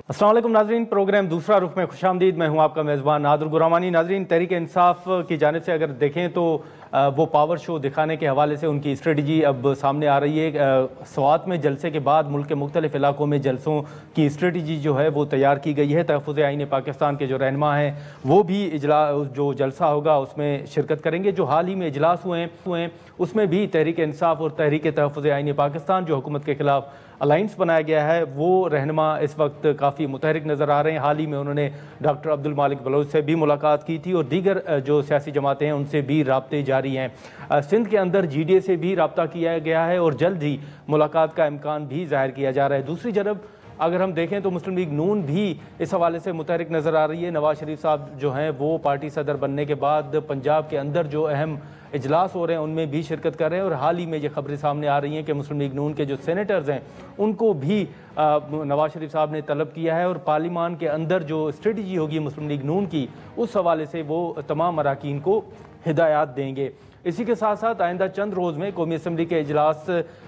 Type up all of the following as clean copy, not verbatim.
अस्सलाम वालेकुम नाजरीन, प्रोग्राम दूसरा रुख में खुशामदीद। मैं हूं आपका मेज़बान नादुर गुरामानी। नाजरीन, तहरीक इंसाफ की जानिब से अगर देखें तो वो पावर शो दिखाने के हवाले से उनकी स्ट्रेटजी अब सामने आ रही है। स्वात में जलसे के बाद मुल्क के मुख्तलिफ इलाकों में जलसों की स्ट्रेटजी जो है वो तैयार की गई है। तहफ़्फ़ुज़ आईन पाकिस्तान के जो रहनुमा हैं वो भी जो जलसा होगा उसमें शिरकत करेंगे। जो हाल ही में इजलास हुए हैं उसमें भी तहरीक इंसाफ और तहरीक तहफ़्फ़ुज़ आईन पाकिस्तान जो हुकूमत के खिलाफ अलाइंस बनाया गया है वो रहनुमा इस वक्त काफ़ी मुतहरिक नज़र आ रहे हैं। हाल ही में उन्होंने डॉक्टर अब्दुल मालिक बलोच से भी मुलाकात की थी और दीगर जो सियासी जमातें हैं उनसे भी राब्ते जारी हैं। सिंध के अंदर GDA से भी रब्ता किया गया है और जल्द ही मुलाकात का इम्कान भी ज़ाहिर किया जा रहा है। दूसरी तरफ अगर हम देखें तो मुस्लिम लीग नून भी इस हवाले से मुतहरिक नज़र आ रही है। नवाज शरीफ साहब जो हैं वो पार्टी सदर बनने के बाद पंजाब के अंदर जो अहम इजलास हो रहे हैं उनमें भी शिरकत कर रहे हैं और हाल ही में ये खबरें सामने आ रही हैं कि मुस्लिम लीग नून के जो सेनेटर्स हैं उनको भी नवाज शरीफ साहब ने तलब किया है और पार्लिमान के अंदर जो स्ट्रेटजी होगी मुस्लिम लीग नून की उस हवाले से वो तमाम अरकान को हिदायत देंगे। इसी के साथ साथ आइंदा चंद रोज़ में कौमी असम्बली के इजलास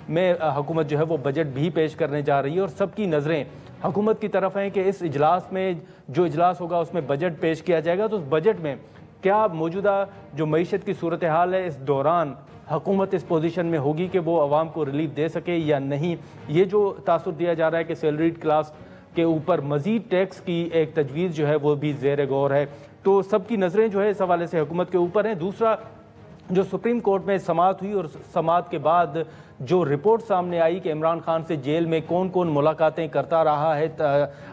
में हुकूमत जो है वो बजट भी पेश करने जा रही है और सबकी नज़रें हुकूमत की तरफ हैं कि इस इजलास में जो इजलास होगा उसमें बजट पेश किया जाएगा तो उस बजट में क्या मौजूदा जो मईशत की सूरत हाल है इस दौरान हुकूमत इस पोजीशन में होगी कि वो आवाम को रिलीफ दे सके या नहीं। ये जो तासुर दिया जा रहा है कि सैलरीड क्लास के ऊपर मज़ीद टैक्स की एक तजवीज़ जो है वो भी ज़ेर गौर है, तो सबकी नज़रें जो है इस हवाले से हुकूमत के ऊपर हैं। दूसरा, जो सुप्रीम कोर्ट में समाअत हुई और समाअत के बाद जो रिपोर्ट सामने आई कि इमरान खान से जेल में कौन कौन मुलाकातें करता रहा है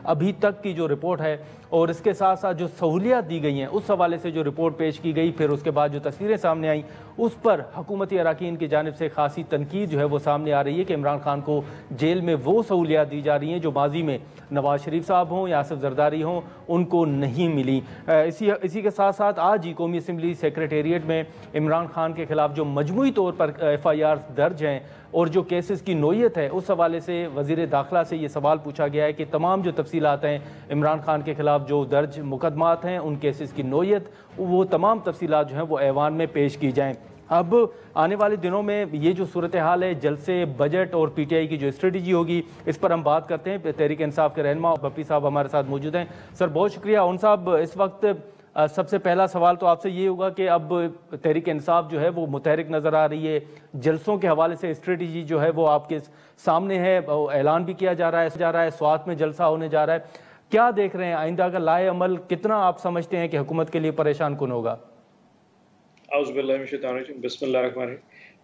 अभी तक की जो रिपोर्ट है और इसके साथ साथ जो सहूलियात दी गई हैं उस हवाले से जो रिपोर्ट पेश की गई, फिर उसके बाद जो तस्वीरें सामने आई उस पर हुकूमती अरकान की जानिब से खासी तनकीद जो है वो सामने आ रही है कि इमरान खान को जेल में वो सहूलियात दी जा रही हैं जो माजी में नवाज शरीफ साहब हों या आसिफ जरदारी हों उनको नहीं मिली। इसी के साथ साथ आज ही कौमी असम्बली सेक्रेटेरिएट में इमरान खान के खिलाफ जो मजमूई तौर पर FIR दर्ज हैं और जो केसेस की नोयत है उस हवाले से वज़ीर दाखिला से ये सवाल पूछा गया है कि तमाम जो तफसीलात हैं इमरान खान के खिलाफ जो दर्ज मुकदमात हैं उन केसेस की नोयत वो तमाम तफसीलात जो हैं वो ऐवान में पेश की जाएँ। अब आने वाले दिनों में ये जो सूरत हाल है जलसे, बजट और PTI की जो स्ट्रेटजी होगी इस पर हम बात करते हैं। तहरीक इंसाफ के रहनुमा बप्पी साहब हमारे साथ मौजूद हैं। सर बहुत शुक्रिया। उन साहब, इस वक्त सबसे पहला सवाल तो आपसे ये होगा कि अब तहरीक इंसाफ जो है वो मुतहरिक नज़र आ रही है, जलसों के हवाले से स्ट्रेटजी जो है वो आपके सामने है, ऐलान भी किया जा रहा है, स्वात में जलसा होने जा रहा है। क्या देख रहे हैं आइंदा का लाए अमल कितना आप समझते हैं कि हुकूमत के लिए परेशान कुन होगा?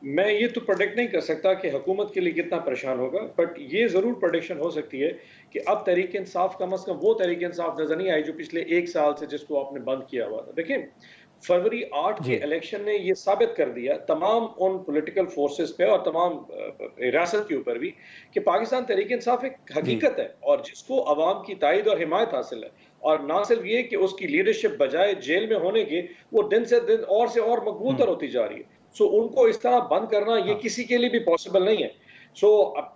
मैं ये तो प्रोडिक्ट नहीं कर सकता कि हुकूमत के लिए कितना परेशान होगा, बट ये ज़रूर प्रोडिक्शन हो सकती है कि अब तहरीक इंसाफ कम अज़ कम वो तहरीक इंसाफ नज़र नहीं आई जो पिछले 1 साल से जिसको आपने बंद किया हुआ था। देखिए, फरवरी 8 के इलेक्शन ने ये साबित कर दिया तमाम उन पॉलिटिकल फोर्सेस पे और तमाम रियासत के ऊपर भी कि पाकिस्तान तहरीक इंसाफ एक हकीकत है और जिसको अवाम की तायद और हिमायत हासिल है। और ना सिर्फ ये कि उसकी लीडरशिप बजाय जेल में होने के वो दिन से दिन और मकबूल तर होती जा रही है। सो उनको इस तरह बंद करना ये किसी के लिए भी पॉसिबल नहीं है। सो अब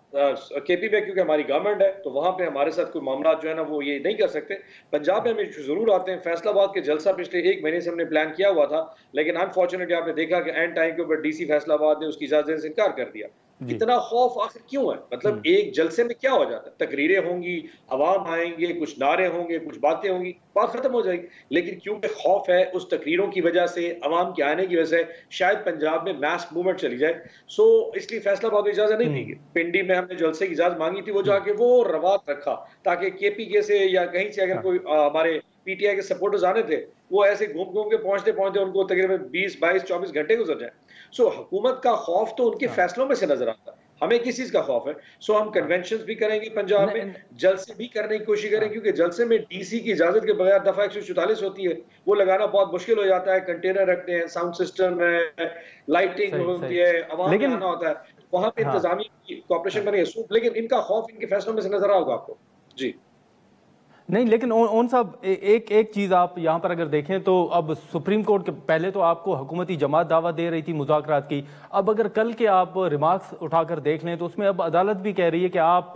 KP में क्योंकि हमारी गवर्नमेंट है तो वहां पे हमारे साथ कोई मामला जो है ना वो ये नहीं कर सकते। पंजाब में हमें जरूर आते हैं। फैसलाबाद के जलसा पिछले 1 महीने से हमने प्लान किया हुआ था, लेकिन अनफॉर्चुनेटली आपने देखा कि एंड टाइम के ऊपर DC फैसलाबाद ने उसकी इजाजत देने से इनकार कर दिया। इतना खौफ आखिर क्यों है? मतलब एक जलसे में क्या हो जाता है? तकरीरें होंगी, अवाम आएंगे, कुछ नारे होंगे, कुछ बातें होंगी, बात खत्म हो जाएगी। लेकिन क्योंकि खौफ है उस तकरीरों की वजह से, अवाम के आने की वजह से शायद पंजाब में मास मूवमेंट चली जाए। सो इसलिए फैसलाबाद को इजाजत नहीं दी। पिंडी में हमने जलसे की इजाजत मांगी थी, वो जाके वो रवात रखा ताकि KP से या कहीं से अगर कोई हमारे PTI के सपोर्टर्स आने थे वो ऐसे घूम घूम के पहुंचते पहुंचते उनको तकरीबन 20, 22, 24 घंटे गुजर जाए। सो हुकूमत का खौफ तो उनके फैसलों में से नजर आता है। हमें किस चीज का खौफ है? सो हम कन्वेंशंस भी करेंगे पंजाब में, जलसे भी करने की कोशिश करें क्योंकि जलसे में DC की इजाजत के बगैर दफा 144 होती है, वो लगाना बहुत मुश्किल हो जाता है। कंटेनर रखते हैं, साउंड सिस्टम है, लाइटिंग होती है, आवाम में आना होता है, वहां पे इंतजामी की कॉपरेशन बनेगी। लेकिन इनका खौफ इनके फैसलों में से नजर आओगे आपको। जी नहीं, लेकिन उन सब एक एक चीज़ आप यहाँ पर अगर देखें तो अब सुप्रीम कोर्ट के पहले तो आपको हुकूमती जमात दावा दे रही थी मुज़ाकरात की। अब अगर कल के आप रिमार्क्स उठाकर देख लें तो उसमें अब अदालत भी कह रही है कि आप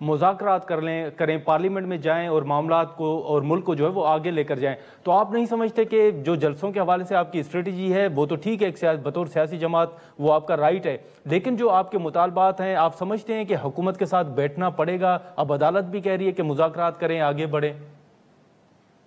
मुज़ाकरात करें, पार्लियामेंट में जाएं और मामलात को और मुल्क को जो है वो आगे लेकर जाएं। तो आप नहीं समझते कि जो जलसों के हवाले से आपकी स्ट्रेटजी है वो तो ठीक है, एक बतौर सियासी जमात वो आपका राइट है, लेकिन जो आपके मुतालबात हैं आप समझते हैं कि हुकूमत के साथ बैठना पड़ेगा? अब अदालत भी कह रही है कि मुज़ाकरात करें, आगे बढ़े।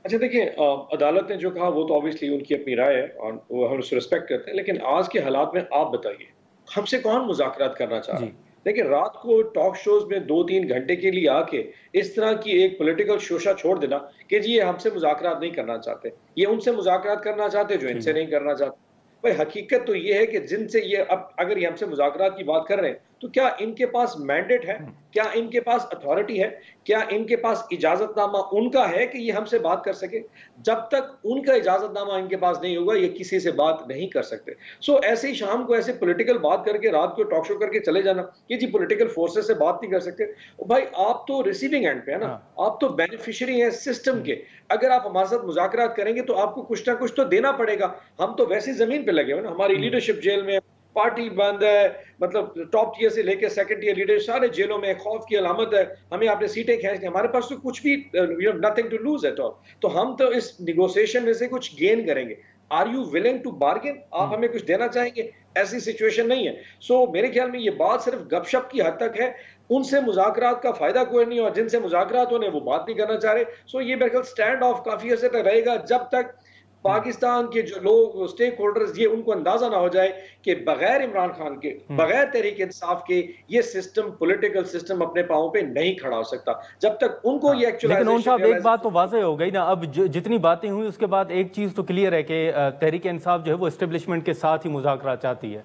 अच्छा देखिए, अदालत ने जो कहा वो तो ऑब्वियसली उनकी अपनी राय है और वो हम उससे रिस्पेक्ट करते हैं, लेकिन आज के हालात में आप बताइए हमसे कौन मुज़ाकरात करना चाह रहा है? देखिए, रात को टॉक शोज में 2-3 घंटे के लिए आके इस तरह की एक पॉलिटिकल शोशा छोड़ देना कि जी ये हमसे मुज़ाकरात नहीं करना चाहते, ये उनसे मुज़ाकरात करना चाहते जो इनसे नहीं करना चाहते। भाई हकीकत तो ये है कि जिनसे ये अब अगर ये हमसे मुज़ाकरात की बात कर रहे हैं तो क्या इनके पास मैंडेट है, क्या इनके पास अथॉरिटी है, क्या इनके पास इजाजतनामा उनका है कि ये हमसे बात कर सके? जब तक उनका इजाजतनामा इनके पास नहीं होगा ये किसी से बात नहीं कर सकते। सो ऐसे ही शाम को ऐसे पॉलिटिकल बात करके रात को टॉक शो करके चले जाना कि जी पॉलिटिकल फोर्सेस से बात नहीं कर सकते, भाई आप तो रिसीविंग एंड पे है ना, आप तो बेनिफिशियरी हैं सिस्टम के। अगर आप हमारे साथ मुज़ाकरात करेंगे तो आपको कुछ ना कुछ तो देना पड़ेगा। हम तो वैसे जमीन पे लगे हुए ना, हमारी लीडरशिप जेल में, पार्टी बंद है, मतलब टॉप टियर से लेकर सेकंड टियर लीडर सारे जेलों में, खौफ की अलामत है, हमें आपने सीटें खींच दी, हमारे पास तो कुछ भी nothing to lose at all. तो हम तो इस निगोशिएशन में से कुछ गेन करेंगे। Are you willing to bargain? आप हमें कुछ देना चाहेंगे? ऐसी सिचुएशन नहीं है। सो मेरे ख्याल में ये बात सिर्फ गपशप की हद तक है, उनसे मुज़ाकरात का फायदा कोई नहीं, और जिनसे मुज़ाकरात होने वो बात नहीं करना चाह रहे। सो ये मेरे ख्याल स्टैंड ऑफ काफी अर्से तक रहेगा जब तक पाकिस्तान के जो लोग स्टेक होल्डर्स ये उनको अंदाजा ना हो जाए कि बगैर इमरान खान के, बगैर तहरीक इंसाफ के ये सिस्टम, पॉलिटिकल सिस्टम अपने पांव पे नहीं खड़ा हो सकता। जब तक उनको ये लेकिन उन साहब एक बात तो वाज़ेह हो गई ना, अब जितनी बातें हुई उसके बाद एक चीज तो क्लियर है कि तहरीक इंसाफ जो है वो एस्टेब्लिशमेंट के साथ ही मुज़ाकरात चाहती है।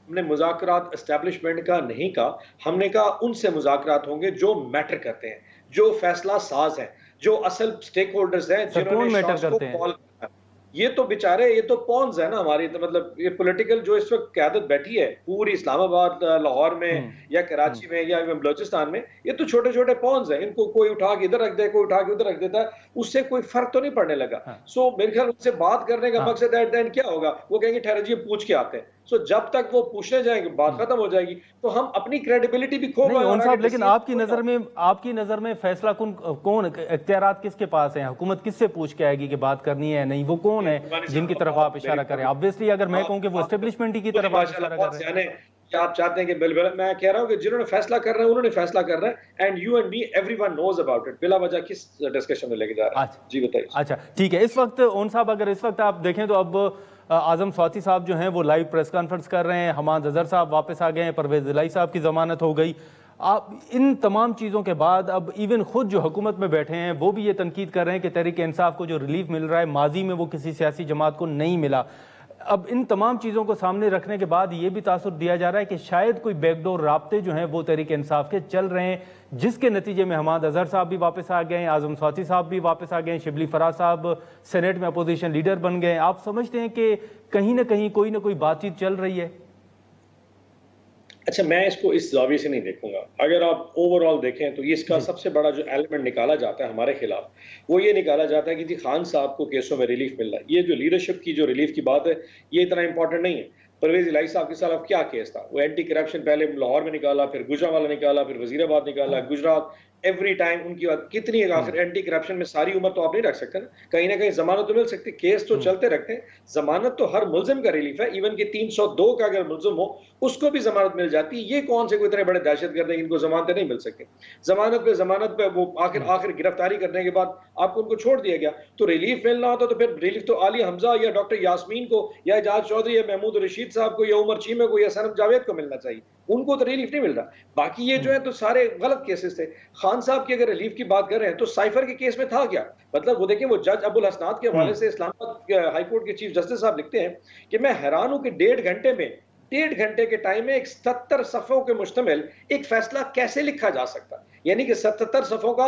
हमने मुज़ाकरात एस्टेब्लिशमेंट का नहीं कहा, हमने कहा उनसे मुज़ाकरात होंगे जो मैटर करते हैं, जो फैसला साज हैं, जो असल स्टेक होल्डर्स हैं, जिन्होंने शॉट्स को कॉल किया। ये तो बेचारे, ये तो पॉन्स है ना हमारी, तो मतलब ये पॉलिटिकल जो इस वक्त क़यादत बैठी है पूरी इस्लामाबाद, लाहौर में या कराची में या बलूचिस्तान में, ये तो छोटे छोटे पॉन्स हैं। इनको कोई उठा के इधर रख दे, कोई उठा के उधर रख देता है, उससे कोई फर्क तो नहीं पड़ने लगा। सो मेरे ख्याल उनसे बात करने का मकसद एट द एंड क्या होगा, वो कहेंगे ठहर जी पूछ के आते हैं। सो जब तक वो पूछने जाएंगे बात खत्म हो जाएगी, तो हम अपनी क्रेडिबिलिटी भी खो गए। लेकिन आपकी नजर में फैसला कौन, इख्तियारात किसके पास है? हुकूमत किससे पूछ के आएगी कि बात करनी है नहीं? वो कौन है जिनकी तरफ आप इशारा करें? ऑब्वियसली अगर मैं कहूं कि वो एस्टेब्लिशमेंट की तरफ आप इशारा कर रहे हैं, आप चाहते हैं कि बिल मैं कह रहा हूं कि जिन्होंने फैसला कर रहे हैं उन्होंने फैसला कर रहा है, and you and me everyone knows about it. बिला वजह किस डिस्कशन में लेके जा रहा है? जी बताइए। अच्छा ठीक है, इस वक्त उन साहब अगर इस वक्त आप देखें तो अब आजम स्वाति साहब जो हैं वो लाइव प्रेस कॉन्फ्रेंस कर रहे हैं, हमाद अजहर साहब वापस आ गए हैं, परवेज इलाही साहब की जमानत हो गई। आप इन तमाम चीज़ों के बाद अब इवन खुद जो हुकूमत में बैठे हैं वो भी ये तनकीद कर रहे हैं कि तहरीक इंसाफ को जो रिलीफ मिल रहा है माजी में वो किसी सियासी जमात को नहीं मिला। अब इन तमाम चीज़ों को सामने रखने के बाद ये भी तासुर दिया जा रहा है कि शायद कोई बैकडोर राब्ते जो हैं वो तहरीक इंसाफ के चल रहे हैं, जिसके नतीजे में हमाद अजहर साहब भी वापस आ गए हैं, आजम स्वाति साहब भी वापस आ गए हैं, शिबली फराज साहब सेनेट में अपोजिशन लीडर बन गए। आप समझते हैं कि कहीं ना कहीं कोई ना कोई बातचीत चल रही है? अच्छा, मैं इसको इस जाविये से नहीं देखूंगा। अगर आप ओवरऑल देखें तो ये इसका सबसे बड़ा जो एलिमेंट निकाला जाता है हमारे खिलाफ, वो ये निकाला जाता है कि जी खान साहब को केसों में रिलीफ मिल रहा है। ये जो लीडरशिप की जो रिलीफ की बात है ये इतना इंपॉर्टेंट नहीं है। परवेज इलाही साहब के साथ क्या केस था? वो एंटी करप्शन पहले लाहौर में निकाला, फिर गुजरावाला निकाला, फिर वजीराबाद निकाला, गुजरात, एवरी टाइम उनकी बात कितनी आखिर एंटी करप्शन में सारी उम्र तो आप नहीं रख सकते ना, कहीं ना कहीं जमानत तो मिल सकती, केस तो चलते रखते हैं। जमानत तो हर मुल्जिम का रिलीफ है, इवन कि 302 का अगर मुल्जिम हो उसको भी जमानत मिल जाती है। ये कौन से कोई इतने बड़े दहशतगर्द हैं इनको जमानतें नहीं मिल सकती? जमानत पे वो आखिर गिरफ्तारी करने के बाद आपको उनको छोड़ दिया गया, तो रिलीफ मिलना होता तो फिर रिलीफ तो आलिया हमजा या डॉक्टर यास्मीन को या एजाज चौधरी या महमूद रशीद साहब को या उमर चीमे को या सनम जावेद को मिलना चाहिए, उनको तो रिलीफ नहीं मिल रहा। बाकी ये जो है तो सारे गलत केसेस थे। खान साहब की अगर रिलीफ की बात कर रहे हैं तो साइफर के केस में था क्या? मतलब वो देखिए, वो जज अबुल हसनात के हवाले से इस्लामाबाद हाई कोर्ट के चीफ जस्टिस साहब लिखते हैं कि मैं हैरान हूं कि 1.5 घंटे के टाइम में एक 77 सफ़ों के मुश्तमिल एक फैसला कैसे लिखा जा सकता? यानी कि 77 सफ़ों का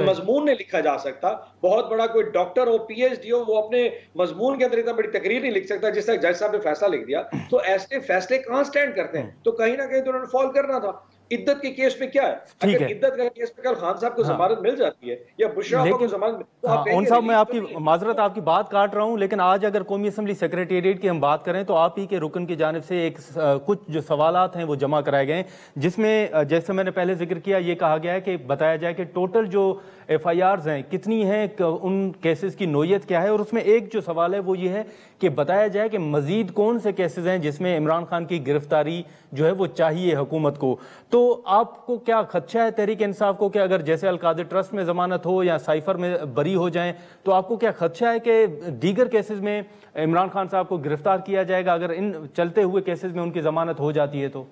मजमून नहीं लिखा जा सकता। बहुत बड़ा कोई डॉक्टर हो, पीएचडी हो, वो अपने मजमून के अंदर इतना बड़ी तकरीर नहीं लिख सकता जिस तरह जज साहब ने फैसला लिख दिया। तो ऐसे फैसले कहां स्टैंड करते हैं? तो कहीं ना कहीं तो उन्होंने फॉल करना था। इद्दत के केस में क्या है? ठीक अगर है, इद्दत का केस में कल खान साहब को हाँ, जमानत मिल जाती है या बुशरा आपा को लेकिन जमानत तो हाँ आप ओन कहेंगे साहब, मैं रिलीज तो आपकी नहीं है। माजरत आपकी बात काट रहा हूं, लेकिन आज अगर कौमी असम्बली सेक्रेटेरिएट की हम बात करें तो आप ही के रुकन की जानिब से एक कुछ जो सवालात हैं वो जमा कराए गए हैं, जिसमें जैसे मैंने पहले जिक्र किया, ये कहा गया है कि बताया जाए कि टोटल जो FIRs हैं कितनी हैं, उन केसेस की नोयत क्या है, और उसमें एक जो सवाल है वो ये है कि बताया जाए कि मजीद कौन से केसेस हैं जिसमें इमरान खान की गिरफ्तारी जो है वो चाहिए हुकूमत को। तो आपको क्या खदशा है तहरीक इंसाफ को कि अगर जैसे अलकादिर ट्रस्ट में जमानत हो या साइफर में बरी हो जाएं, तो आपको क्या खदशा है कि दीगर केसेस में इमरान खान साहब को गिरफ्तार किया जाएगा अगर इन चलते हुए केसेस में उनकी जमानत हो जाती है तो?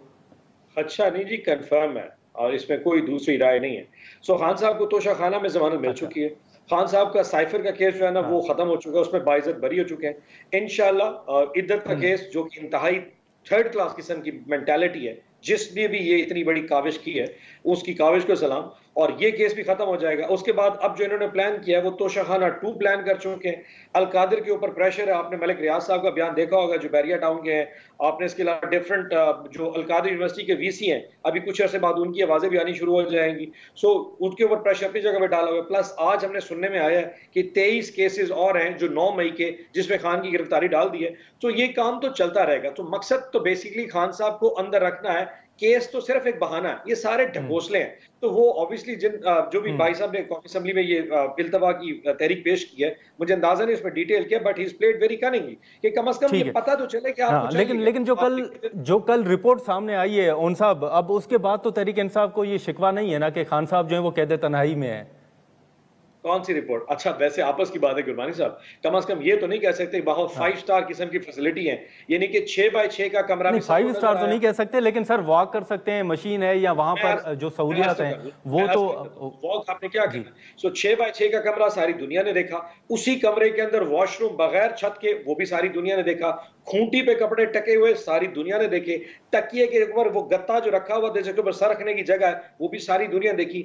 अच्छा नहीं जी, कंफर्म है और इसमें कोई दूसरी राय नहीं है। सो खान साहब को तोशा खाना में जमानत मिल अच्छा, चुकी है। खान साहब का साइफर का केस जो है ना हाँ, वो खत्म हो चुका है, उसमें बाइज्जत बरी हो चुके हैं इंशाल्लाह। इद्दत का केस जो कि इंतहाई थर्ड क्लास किस्म की मेंटालिटी है, जिसने भी ये इतनी बड़ी काविश की है उसकी काविश को सलाम, और ये केस भी खत्म हो जाएगा। उसके बाद अब जो इन्होंने प्लान किया है वो तोशाखाना 2 प्लान कर चुके हैं। अलकादिर के ऊपर प्रेशर है, आपने मलिक रियाज साहब का बयान देखा होगा जो बैरिया टाउन के हैं। आपने इसके अलावा डिफरेंट जो अलकादिर यूनिवर्सिटी के VC हैं, अभी कुछ अर्से बाद उनकी आवाजें भी आनी शुरू हो जाएंगी। सो उनके ऊपर प्रेशर अपनी जगह पर डाला हुआ है। प्लस आज हमने सुनने में आया है कि 23 केसेस और हैं जो 9 मई के, जिसमें खान की गिरफ्तारी डाल दी है। तो ये काम तो चलता रहेगा। तो मकसद तो बेसिकली खान साहब को अंदर रखना है, केस तो सिर्फ एक बहाना है, ये सारे ढकोसले हैं। तो वो ऑब्वियसली जो भी भाई साहब ने कौमी असेंबली में ये इल्तवा की तहरीक पेश की है, मुझे अंदाजा नहीं उसमें डिटेल किया, but he is played very cunningly कि कम से कम ये ठीक है, पता तो चले कि हाँ, आपको चाहिए लेकिन क्या। लेकिन जो कल रिपोर्ट सामने आई है ओन साहब, अब उसके बाद तो तहरीक इंसाफ को ये शिकवा नहीं है ना कि खान साहब जो है वो कैद तन्हाई में है? कौन सी रिपोर्ट? अच्छा, वैसे आपस की बात है गुरबानी साहब, कम से कम ये तो नहीं कह सकते वहां हाँ, 5 स्टार किस्म की फैसिलिटी है, यानी कि 6 बाय 6 का कमरा नहीं भी सबको 5 नजर स्टार तो आया। नहीं कह सकते, लेकिन सर वॉक कर सकते हैं, मशीन है, या वहां मैं पर जो सहूलियात हैं वो तो वॉक आपने क्या जी, करना। सो 6 बाय 6 का कमरा सारी दुनिया ने देखा। उसी कमरे के अंदर वॉशरूम बगैर छत के, वो भी सारी दुनिया ने देखा। खूंटी पे कपड़े टके हुए सारी दुनिया ने देखे। तकिए के ऊपर वो गत्ता जो रखा हुआ जिसके ऊपर सर रखने की जगह है, वो भी सारी दुनिया देखी।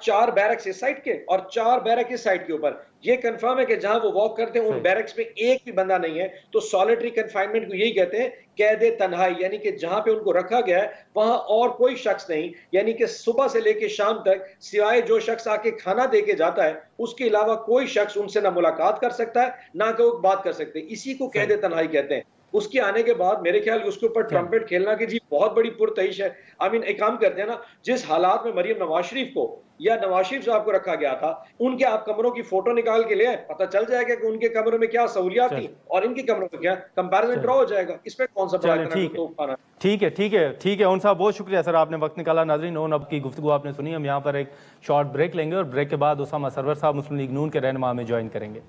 4 बैरक्स इस साइड के और 4 बैरक इस साइड के ऊपर। ये कंफर्म है कि जहां वो वॉक करते हैं उन सही, बैरक्स में एक भी बंदा नहीं है। तो सॉलिटरी कन्फाइनमेंट को यही कहते हैं, कैद तन्हाई, यानी कि जहां पे उनको रखा गया है वहां और कोई शख्स नहीं, यानी कि सुबह से लेकर शाम तक सिवाय जो शख्स आके खाना दे के जाता है उसके अलावा कोई शख्स उनसे ना मुलाकात कर सकता है ना कोई बात कर सकते हैं। इसी को सही, कैद तन्हाई कहते हैं। उसके आने के बाद मेरे ख्याल उसके ऊपर क्या ट्रम्पेट खेलना की जी बहुत बड़ी पुरतइश है। आई मीन एक काम करते हैं ना, जिस हालात में मरियम नवाज शरीफ को या नवाज शरीफ साहब को रखा गया था, उनके आप कमरों की फोटो निकाल के ले आए, पता चल जाएगा कि उनके कमरों में क्या सहूलियात चल थी और इनके कमरों में क्या, कंपैरिजन चल ड्रॉ हो जाएगा। इसमें कौन सा बड़ा चलें, इतना ठीक है, तो पाना। ठीक है, ठीक है, ठीक है ओन साहब, बहुत शुक्रिया सर, आपने वक्त निकाला। नाजरीन, ओन अब की गुफ्तगू आपने सुनी। हम यहाँ पर एक शॉर्ट ब्रेक लेंगे और ब्रेक के बाद उसामा सरवर साहब मुस्लिम लीग नून के रहनुमा में ज्वाइन करेंगे।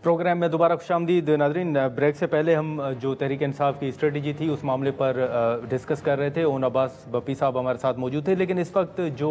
प्रोग्राम में दोबारा खुशामदीद। नाजरीन, ब्रेक से पहले हम जो तहरीक इंसाफ की स्ट्रेटजी थी उस मामले पर डिस्कस कर रहे थे। ओन अब्बास बप्पी साहब हमारे साथ मौजूद थे, लेकिन इस वक्त जो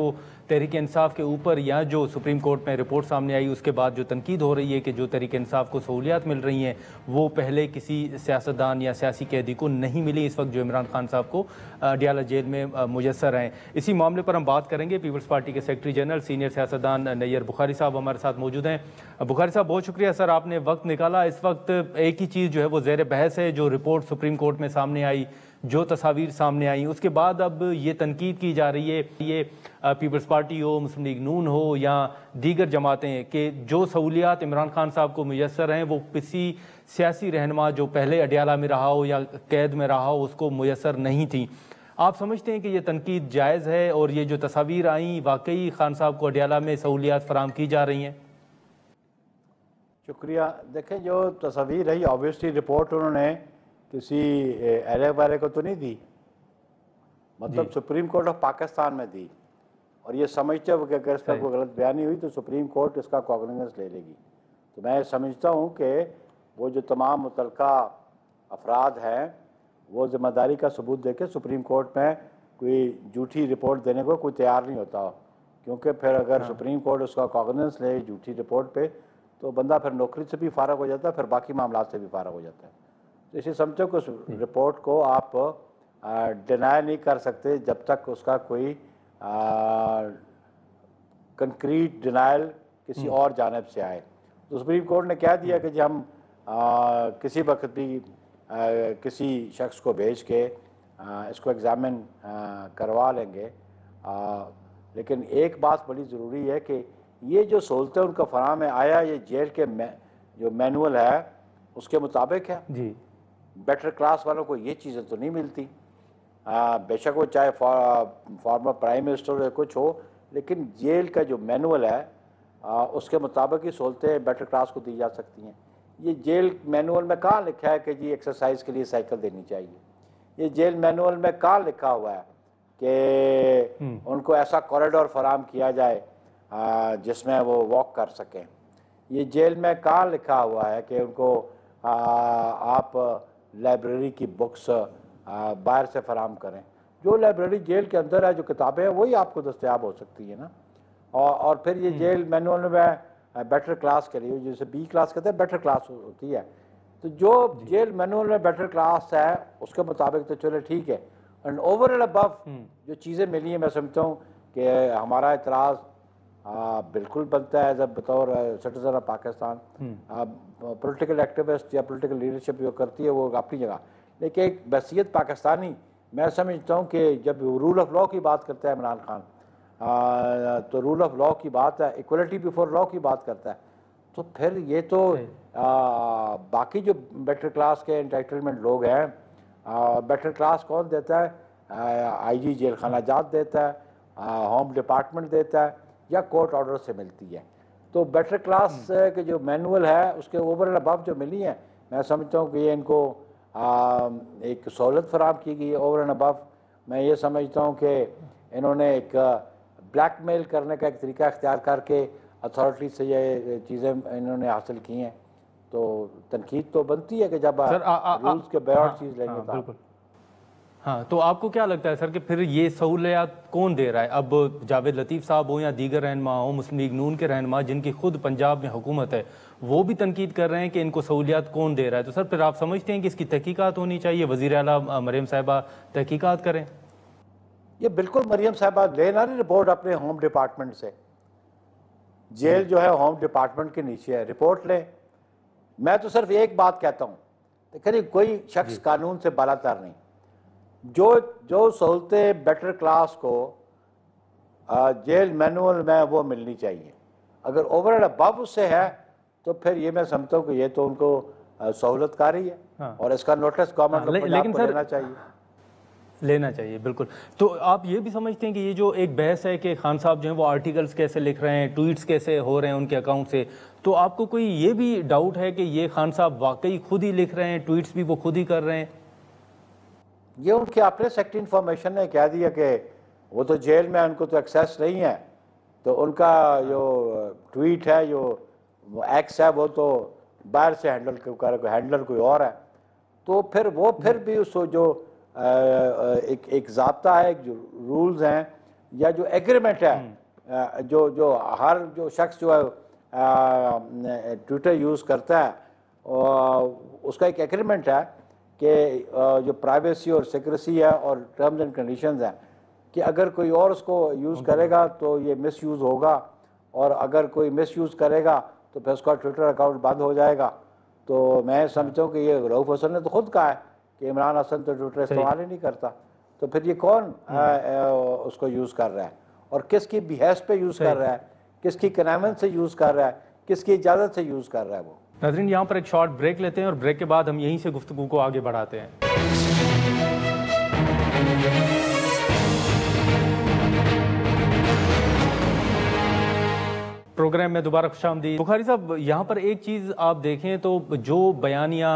तहरीक इंसाफ के ऊपर या जो सुप्रीम कोर्ट में रिपोर्ट सामने आई उसके बाद जो तनकीद हो रही है कि जो तहरीक इंसाफ को सहूलियात मिल रही हैं वो पहले किसी सियासतदान या सियासी कैदी को नहीं मिली, इस वक्त जो इमरान खान साहब को अडियाला जेल में मुयसर हैं। इसी मामले पर हम बात करेंगे। पीपल्स पार्टी के सेक्रेटरी जनरल सीनियर सियासतदान नैयर बुखारी साहब हमारे साथ मौजूद हैं। बुखारी साहब, बहुत शुक्रिया सर, आपने वक्त निकाला। इस वक्त एक ही चीज़ जो है वो ज़ेर बहस है, जो रिपोर्ट सुप्रीम कोर्ट में सामने आई, जो तस्वीर सामने आई, उसके बाद अब ये तनकीद की जा रही है, ये पीपल्स पार्टी हो, मुस्लिम लीग नून हो या दीगर जमातें, कि जो सहूलियात इमरान खान साहब को मुयसर हैं वो किसी सियासी रहनुमा जो पहले अडियाला में रहा हो या कैद में रहा हो उसको मुयसर नहीं थी। आप समझते हैं कि ये तनकीद जायज़ है और ये जो तस्वीर आई वाकई खान साहब को अडियाला में सहूलियात फराम की जा रही हैं? शुक्रिया। देखें, जो तस्वीर है ऑब्वियसली रिपोर्ट उन्होंने किसी एरे वाले को तो नहीं दी, मतलब सुप्रीम कोर्ट ऑफ पाकिस्तान में दी, और ये समझते हो कि अगर इसका कोई गलत बयानी हुई तो सुप्रीम कोर्ट इसका कॉग्निजेंस ले लेगी। तो मैं समझता हूँ कि वो जो तमाम मुतलका अफराद हैं वो ज़िम्मेदारी का सबूत देके सुप्रीम कोर्ट में कोई झूठी रिपोर्ट देने को कोई तैयार नहीं होता, क्योंकि फिर अगर सुप्रीम कोर्ट उसका कॉग्निजेंस ले झूठी रिपोर्ट पे तो बंदा फिर नौकरी से भी फारग हो जाता है, फिर बाकी मामला से भी फारग हो जाता है। तो इसे समझो कि उस रिपोर्ट को आप डिनाई नहीं कर सकते जब तक उसका कोई कंक्रीट डिनाइल किसी और जानिब से आए। तो सुप्रीम कोर्ट ने कह दिया कि जी हम किसी वक्त भी किसी शख्स को भेज के इसको एग्ज़ामिन करवा लेंगे। लेकिन एक बात बड़ी ज़रूरी है कि ये जो सहूलतें उनका फराहम है, आया ये जेल के जो मैनुअल है उसके मुताबिक है जी। बेटर क्लास वालों को ये चीज़ें तो नहीं मिलती। बेशक वो चाहे फॉर्मर प्राइम मिनिस्टर या कुछ हो, लेकिन जेल का जो मैनुअल है उसके मुताबिक ही सहूलतें बेटर क्लास को दी जा सकती हैं। ये जेल मैनुअल में कहाँ लिखा है कि जी एक्सरसाइज के लिए साइकिल देनी चाहिए? ये जेल मैनुअल में कहाँ लिखा हुआ है कि उनको ऐसा कॉरिडोर फराहम किया जाए जिसमें वो वॉक कर सकें? ये जेल में कहाँ लिखा हुआ है कि उनको आप लाइब्रेरी की बुक्स बाहर से फराहम करें? जो लाइब्रेरी जेल के अंदर है, जो किताबें हैं, वही आपको दस्तयाब हो सकती है ना। और फिर ये जेल मैनुअल में बेटर क्लास के लिए, जैसे बी क्लास कहते हैं, बेटर क्लास होती है। तो जो जेल मैनुअल में बेटर क्लास है उसके मुताबिक तो चलो ठीक है। एंड ओवर एंड अबव जो चीज़ें मिली हैं, मैं समझता हूँ कि हमारा इतराज़ बिल्कुल बनता है जब बतौर citizen of Pakistan. Political activist या पॉलिटिकल लीडरशिप जो करती है वो अपनी जगह, लेकिन एक बहसियत पाकिस्तानी मैं समझता हूँ कि जब रूल ऑफ लॉ की बात करता है इमरान खान, तो रूल ऑफ लॉ की बात है, इक्वलिटी बिफोर लॉ की बात करता है, तो फिर ये तो बाकी जो बेटर क्लास के एंटाइटलमेंट लोग हैं, बेटर क्लास कौन देता है? आईजी जेल खाना जात देता है, होम डिपार्टमेंट देता है, या कोर्ट ऑर्डर से मिलती है। तो बेटर क्लास के जो मैनुअल है उसके ओवर एंड अबव जो मिली है, मैं समझता हूँ कि ये इनको एक सहूलत फराहम की गई है। ओवर एंड अबव मैं ये समझता हूँ कि इन्होंने एक ब्लैकमेल करने का एक तरीका इख्तियार करके अथॉरिटी से ये चीज़ें इन्होंने हासिल की हैं। तो तनकीद तो बनती है कि जब रूल्स के बगैर चीज़ लेंगे तो। हाँ, तो आपको क्या लगता है सर कि फिर ये सहूलियात कौन दे रहा है? अब जावेद लतीफ़ साहब हो या दीगर रहनुमा हो, मुस्लिम लीग नून के रहनुमा जिनकी खुद पंजाब में हुकूमत है, वो भी तनकीद कर रहे हैं कि इनको सहूलियात कौन दे रहा है। तो सर फिर आप समझते हैं कि इसकी तहकीकात होनी चाहिए, वज़ीर आला मरीम साहिबा तहकीकात करें? ये बिल्कुल मरीम साहिबा लेना नहीं रिपोर्ट अपने होम डिपार्टमेंट से। जेल जो है होम डिपार्टमेंट के नीचे है, रिपोर्ट लें। मैं तो सिर्फ एक बात कहता हूँ, देखिए कोई शख्स कानून से बालातर नहीं। जो सहूलतें बेटर क्लास को जेल मैनुअल में वो मिलनी चाहिए, अगर ओवर एंड अबव उससे है तो फिर ये मैं समझता हूँ कि ये तो उनको सहूलतकारी है। हाँ। और इसका नोटिस गवर्नमेंट को लेना चाहिए बिल्कुल। तो आप ये भी समझते हैं कि ये जो एक बहस है कि खान साहब जो हैं वो आर्टिकल्स कैसे लिख रहे हैं, ट्वीट्स कैसे हो रहे हैं उनके अकाउंट से, तो आपको कोई ये भी डाउट है कि ये खान साहब वाकई खुद ही लिख रहे हैं, ट्वीट्स भी वो खुद ही कर रहे हैं? ये उनके अपने सेक्रेटरी इंफॉर्मेशन ने कह दिया कि वो तो जेल में, उनको तो एक्सेस नहीं है, तो उनका जो ट्वीट है, जो एक्स है, वो तो बाहर से हैंडलर कोई और है। तो फिर वो फिर भी उसको जो एक ज़ाब्ता है, जो रूल्स हैं या जो एग्रीमेंट है, जो हर जो शख्स जो है ट्विटर यूज़ करता है, उसका एक एग्रीमेंट है कि जो प्राइवेसी और सिक्रेसी है और टर्म्स एंड कंडीशंस हैं कि अगर कोई और उसको यूज़ करेगा तो ये मिसयूज़ होगा, और अगर कोई मिसयूज़ करेगा तो फिर उसका ट्विटर अकाउंट बंद हो जाएगा। तो मैं समझता हूँ कि ये रऊफ हसन ने तो खुद कहा है कि इमरान हसन तो ट्विटर इस्तेमाल ही नहीं करता, तो फिर ये कौन उसको यूज़ कर रहा है और किसकी बिहेस्ट पे यूज़ कर रहा है, किसकी कन्वेंस से यूज़ कर रहा है, किसकी इजाज़त से यूज़ कर रहा है वो। नाज़रीन, यहाँ पर एक शॉर्ट ब्रेक लेते हैं और ब्रेक के बाद हम यहीं से गुफ्तगू को आगे बढ़ाते हैं। प्रोग्राम में दोबारा खुशामदीद। बुखारी साहब, यहाँ पर एक चीज़ आप देखें तो जो बयानिया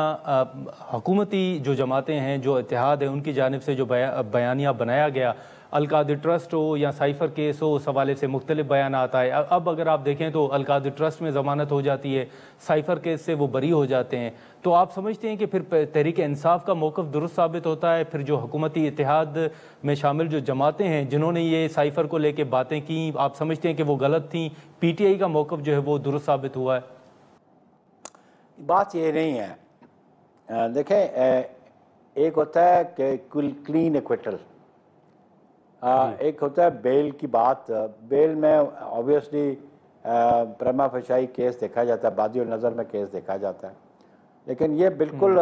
हुकूमती जो जमातें हैं, जो इत्तेहाद है, उनकी जानिब से जो बयानिया बनाया गया, अलकादिर ट्रस्ट हो या साइफर केस हो, उस हवाले से मुख्तलिफ बयान आता है। अब अगर आप देखें तो अलकादिर ट्रस्ट में ज़मानत हो जाती है, साइफर केस से वो बरी हो जाते हैं। तो आप समझते हैं कि फिर तहरीक इंसाफ का मौक़िफ़ दुरुस्त साबित होता है? फिर जो हुकूमती इत्तेहाद में शामिल जो जमातें हैं जिन्होंने ये साइफर को लेके बातें की, आप समझते हैं कि वो गलत थी? PTI का मौक़िफ़ जो है वो दुरुस्त साबित हुआ है? बात ये नहीं है, देखें, एक होता है कि क्लीन एक्विटल, एक होता है बेल की बात। बेल में ऑब्वियसली प्रमा फशाई केस देखा जाता है, बादी नज़र में केस देखा जाता है। लेकिन ये बिल्कुल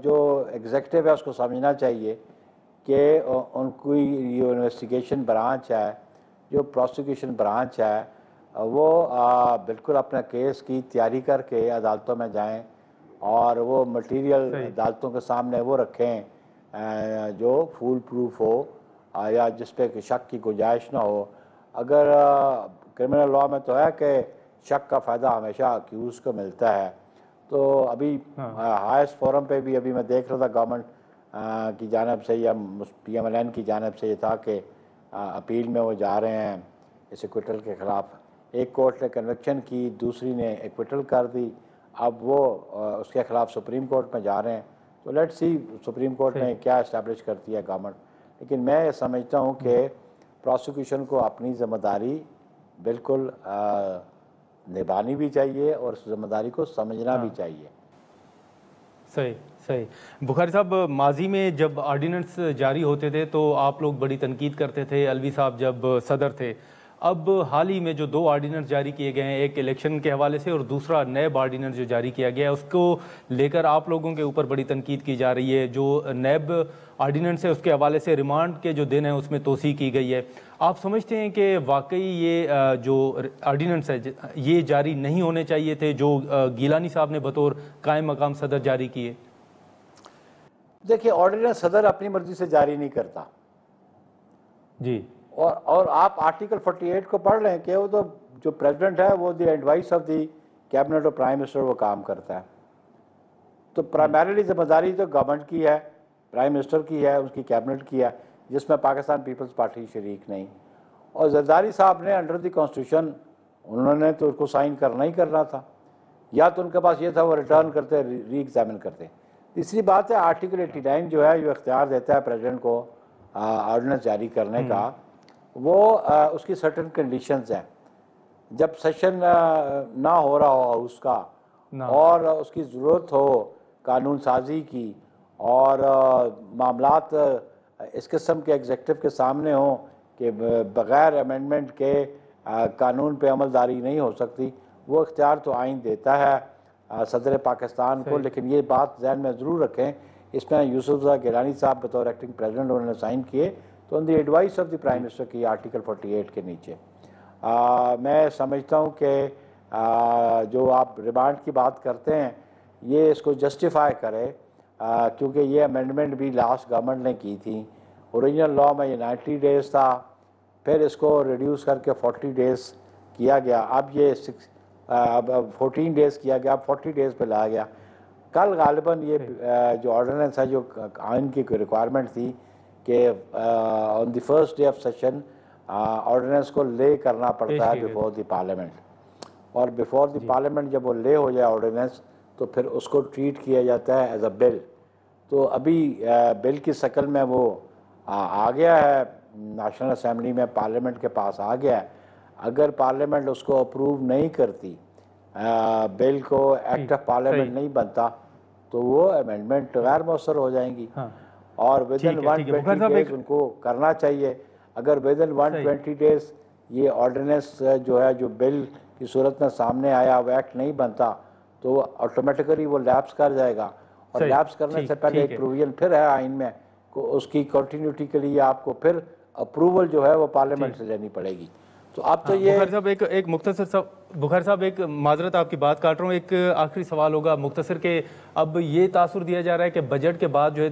जो एग्जेक्टिव है उसको समझना चाहिए कि उनकी जो इन्वेस्टिगेशन ब्रांच है, जो प्रोसिक्यूशन ब्रांच है, वो बिल्कुल अपना केस की तैयारी करके अदालतों में जाएं और वो मटेरियल अदालतों के सामने वो रखें जो फुल प्रूफ हो या जिस पे शक की गुंजाइश ना हो। अगर क्रिमिनल लॉ में तो है कि शक का फ़ायदा हमेशा अक्यूज़ को मिलता है। तो अभी हाईएस्ट फोरम पे भी अभी मैं देख रहा था गवर्नमेंट की जानिब से या PMLN की जानिब से ये था कि अपील में वो जा रहे हैं इस एक्विटल के ख़िलाफ़। एक कोर्ट ने कन्विक्शन की, दूसरी ने एक्विटल कर दी, अब वो उसके ख़िलाफ़ सुप्रीम कोर्ट में जा रहे हैं। तो लेट्स सी सुप्रीम कोर्ट में क्या इस्टेब्लिश करती है गवर्नमेंट। लेकिन मैं ये समझता हूँ कि प्रोसिक्यूशन को अपनी ज़िम्मेदारी बिल्कुल निभानी भी चाहिए और उस जिम्मेदारी को समझना भी चाहिए। सही सही। बुखारी साहब, माजी में जब ऑर्डिनेंस जारी होते थे तो आप लोग बड़ी तनकीद करते थे, अलवी साहब जब सदर थे। अब हाल ही में जो 2 ऑर्डिनेंस जारी किए गए हैं, एक इलेक्शन के हवाले से और दूसरा नैब ऑर्डिनेंस जो जारी किया गया है, उसको लेकर आप लोगों के ऊपर बड़ी तनकीद की जा रही है। जो नैब ऑर्डिनेंस है उसके हवाले से रिमांड के जो दिन है उसमें तोसी की गई है। आप समझते हैं कि वाकई ये जो ऑर्डिनेंस है ये जारी नहीं होने चाहिए थे जो गिलानी साहब ने बतौर कायम मकाम सदर जारी किए? देखिए, ऑर्डिनेंस सदर अपनी मर्जी से जारी नहीं करता जी। और आप आर्टिकल 48 को पढ़ लें कि वो तो जो प्रेसिडेंट है वो the advice of the cabinet of prime minister वो काम करता है। तो प्राइमरीली जिम्मेदारी तो गवर्नमेंट की है, प्राइम मिनिस्टर की है, उसकी कैबिनेट की है, जिसमें पाकिस्तान पीपल्स पार्टी शरीक नहीं। और जरदारी साहब ने अंडर द कॉन्स्टिट्यूशन उन्होंने तो उसको साइन करना ही करना था, या तो उनके पास ये था वो रिटर्न करते, री एग्जामिन करते। तीसरी बात है आर्टिकल 89 जो है जो इख्तियार देता है प्रेसिडेंट को ऑर्डिनेंस जारी करने का, वो उसकी सर्टेन कंडीशंस हैं। जब सेशन ना हो रहा हो उसका और उसकी ज़रूरत हो कानून साजी की और मामलात इस किस्म के एग्जेक्टिव के सामने हो कि बग़ैर अमेंडमेंट के कानून पे अमलदारी नहीं हो सकती, वो इख्तियार तो आइन देता है सदर पाकिस्तान को। लेकिन ये बात ज़हन में ज़रूर रखें, इसमें यूसुफ गिलानी साहब बतौर एक्टिंग प्रेसिडेंट उन्होंने साइन किए तो on the advice of the prime minister की आर्टिकल 48 के नीचे। मैं समझता हूँ कि जो आप रिमांड की बात करते हैं ये इसको जस्टिफाई करे, क्योंकि ये अमेंडमेंट भी लास्ट गवर्नमेंट ने की थी। ओरिजिनल लॉ में ये 90 डेज़ था, फिर इसको रिड्यूस करके 40 डेज़ किया गया, अब ये अब 14 डेज़ किया गया, अब 40 डेज़ पे लाया गया। कल गालिबन ये जो ऑर्डिनेंस है जो आइन की रिक्वायरमेंट थी कि on the first day of session ordinance को ले करना पड़ता है बिफोर द पार्लियामेंट, और बिफोर द पार्लियामेंट जब वो ले हो जाए ऑर्डिनेंस तो फिर उसको ट्रीट किया जाता है एज अ बिल। तो अभी बिल की शक्ल में वो आ गया है नेशनल असेंबली में, पार्लियामेंट के पास आ गया है। अगर पार्लियामेंट उसको अप्रूव नहीं करती, बिल को एक्ट ऑफ पार्लियामेंट नहीं बनता, तो वो अमेंडमेंट गैर मौसर हो जाएंगी। और विद इन 120 डेज उनको करना चाहिए। अगर विद इन 120 डेज ये ऑर्डिनेंस जो है जो बिल की सूरत में सामने आया वो एक्ट नहीं बनता तो ऑटोमेटिकली वो लैप्स कर जाएगा, और लैप्स करने से पहले एक प्रोविजन फिर है आइन में को उसकी कंटिन्यूटी के लिए आपको फिर अप्रूवल जो है वो पार्लियामेंट से लेनी पड़ेगी। तो अब तो ये बुखारी साहब एक माजरत आपकी बात काट रहा हूँ, एक आखिरी सवाल होगा मुख्तसर के। अब ये तासुर दिया जा रहा है कि बजट के बाद जो है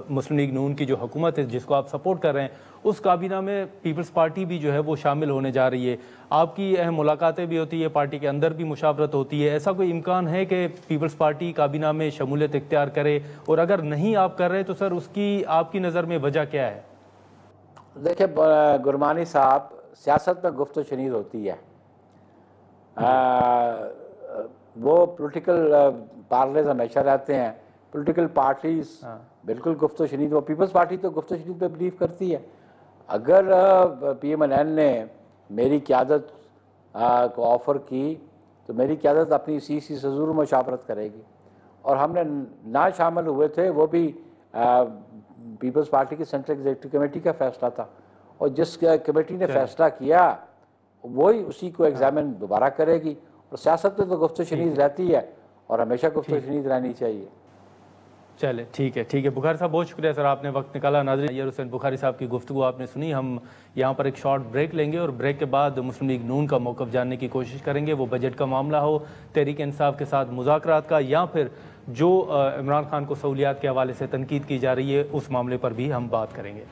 मुस्लिम लीग नून की जो हुकूमत है जिसको आप सपोर्ट कर रहे हैं उस काबीना में पीपल्स पार्टी भी जो है वो शामिल होने जा रही है। आपकी अहम मुलाकातें भी होती है, पार्टी के अंदर भी मुशावरत होती है। ऐसा कोई इम्कान है कि पीपल्स पार्टी काबीना में शमूलियत इख्तियार करे, और अगर नहीं आप कर रहे तो सर उसकी आपकी नज़र में वजह क्या है? देखिए गुरमानी साहब, सियासत में गुफ्त शनीद होती है। वो पॉलिटिकल पार्लेज हमेशा रहते हैं, पॉलिटिकल पार्टीज बिल्कुल गुफ्त शनीद। वो पीपल्स पार्टी तो गुफ्त शनीद पे बिलीव करती है। अगर PMLN ने मेरी क़यादत को ऑफ़र की तो मेरी क़यादत अपनी CC से ज़रूर मुशावरत करेगी, और हमने ना शामिल हुए थे वो भी पीपल्स पार्टी की सेंट्रल एग्जीक्यूटिव कमेटी का फ़ैसला था, और जिस कमेटी ने फ़ैसला किया वही उसी को एग्जामिन दोबारा करेगी। और सियासत में तो गुफ्त शनीद रहती है और हमेशा गुफ्त शनीद रहनी चाहिए। चले ठीक है बुखारी साहब, बहुत शुक्रिया सर, आपने वक्त निकाला। नाज़रीन, अय्यर हुसैन बुखारी साहब की गुफ्तगू आपने सुनी। हम यहाँ पर एक शॉर्ट ब्रेक लेंगे और ब्रेक के बाद मुस्लिम लीग नून का मौक़िफ़ जानने की कोशिश करेंगे। वो बजट का मामला हो, तहरीक इंसाफ के साथ मुज़ाकरात का, या फिर जो इमरान खान को सहूलियात के हवाले से तनकीद की जा रही है उस मामले पर भी हम बात करेंगे।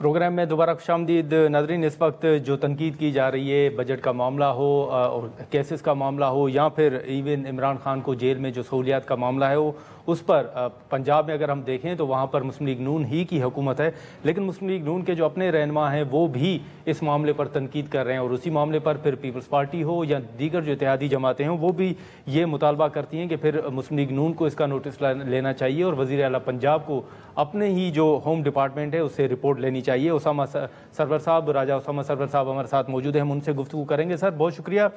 प्रोग्राम में दोबारा खुशामदीद। नाज़रीन, इस वक्त जो तनकीद की जा रही है, बजट का मामला हो और केसेस का मामला हो, या फिर इवन इमरान खान को जेल में जो सहूलियात का मामला है वो, उस पर पंजाब में अगर हम देखें तो वहाँ पर मुस्लिम लीग नून ही की हुकूमत है। लेकिन मुस्लिम लीग नून के जो अपने रहनुमा हैं वो भी इस मामले पर तनकीद कर रहे हैं, और उसी मामले पर फिर पीपल्स पार्टी हो या दीगर जो इत्तेहादी जमातें हों वो भी ये मुतालबा करती हैं कि फिर मुस्लिम लीग नून को इसका नोटिस लेना चाहिए और वज़ीर आला पंजाब को अपने ही जो होम डिपार्टमेंट है उससे रिपोर्ट लेनी चाहिए। उसामा सरवर साहब, राजा उसामा सरवर साहब हमारे साथ मौजूद हैं, हम उनसे गुफ्तगू करेंगे। सर, बहुत शुक्रिया।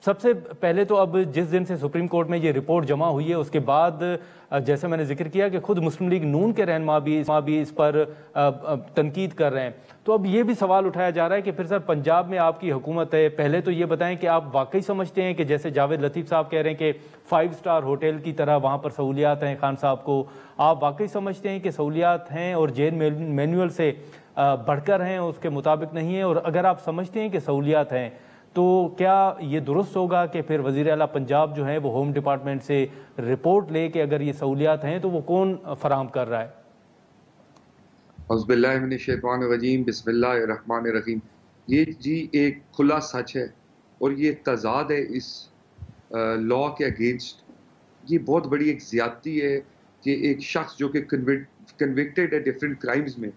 सबसे पहले तो अब जिस दिन से सुप्रीम कोर्ट में ये रिपोर्ट जमा हुई है उसके बाद जैसे मैंने जिक्र किया कि खुद मुस्लिम लीग नून के रहनुमा भी इस पर तनकीद कर रहे हैं, तो अब ये भी सवाल उठाया जा रहा है कि फिर सर पंजाब में आपकी हुकूमत है, पहले तो ये बताएं कि आप वाकई समझते हैं कि जैसे जावेद लतीफ़ साहब कह रहे हैं कि 5 स्टार होटल की तरह वहाँ पर सहूलियात हैं खान साहब को, आप वाकई समझते हैं कि सहूलियात हैं और जेल मैनुअल से बढ़कर हैं, उसके मुताबिक नहीं है? और अगर आप समझते हैं कि सहूलियात हैं तो क्या ये दुरुस्त होगा कि फिर वज़ीर आला पंजाब जो है वो होम डिपार्टमेंट से रिपोर्ट ले कि अगर ये सहूलियात हैं तो वो कौन फराहम कर रहा है? औज़ुबिल्लाहिमिनश्शैतानिर्रजीम, बिस्मिल्लाहिर्रहमानिर्रहीम। ये जी एक खुला सच है और ये तज़ाद है इस लॉ के अगेंस्ट। ये बहुत बड़ी एक ज़्यादती है कि एक शख्स जो कि कन्विक्टेड है डिफरेंट क्राइम्स में,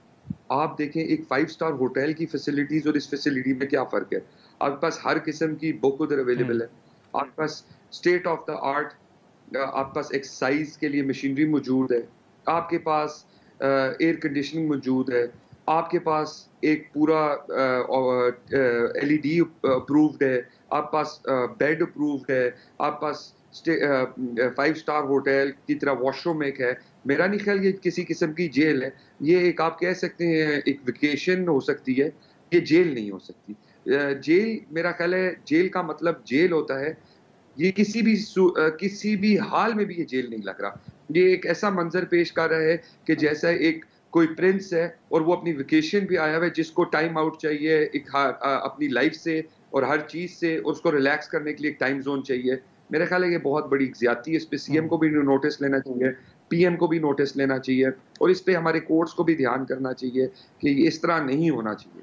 आप देखें एक 5 स्टार होटल की फैसिलिटीज़ और इस फैसिलिटी में क्या फ़र्क है। आपके पास हर किस्म की बुक उधर अवेलेबल है, आपके पास स्टेट ऑफ द आर्ट, आपके पास एक्सरसाइज के लिए मशीनरी मौजूद है, आपके पास एयर कंडीशनिंग मौजूद है, आपके पास एक पूरा LED अप्रूव्ड है, आपके पास बेड अप्रूव्ड है, आपके पास 5 स्टार होटल की तरह वॉशरूम एक है। मेरा नहीं ख्याल ये किसी किस्म की जेल है, ये एक आप कह सकते हैं एक वेकेशन हो सकती है, ये जेल नहीं हो सकती। जेल, मेरा ख्याल है जेल का मतलब जेल होता है, ये किसी भी हाल में भी ये जेल नहीं लग रहा। ये एक ऐसा मंजर पेश कर रहा है कि जैसा एक कोई प्रिंस है और वो अपनी वेकेशन पे आया हुआ है, जिसको टाइम आउट चाहिए एक अपनी लाइफ से और हर चीज से, और उसको रिलैक्स करने के लिए एक टाइम जोन चाहिए। मेरा ख्याल है ये बहुत बड़ी ज्यादती है। इस पे CM को भी नोटिस लेना चाहिए, PM को भी नोटिस लेना चाहिए, और इस पे हमारे कोर्ट्स को भी ध्यान करना चाहिए कि इस तरह नहीं होना चाहिए।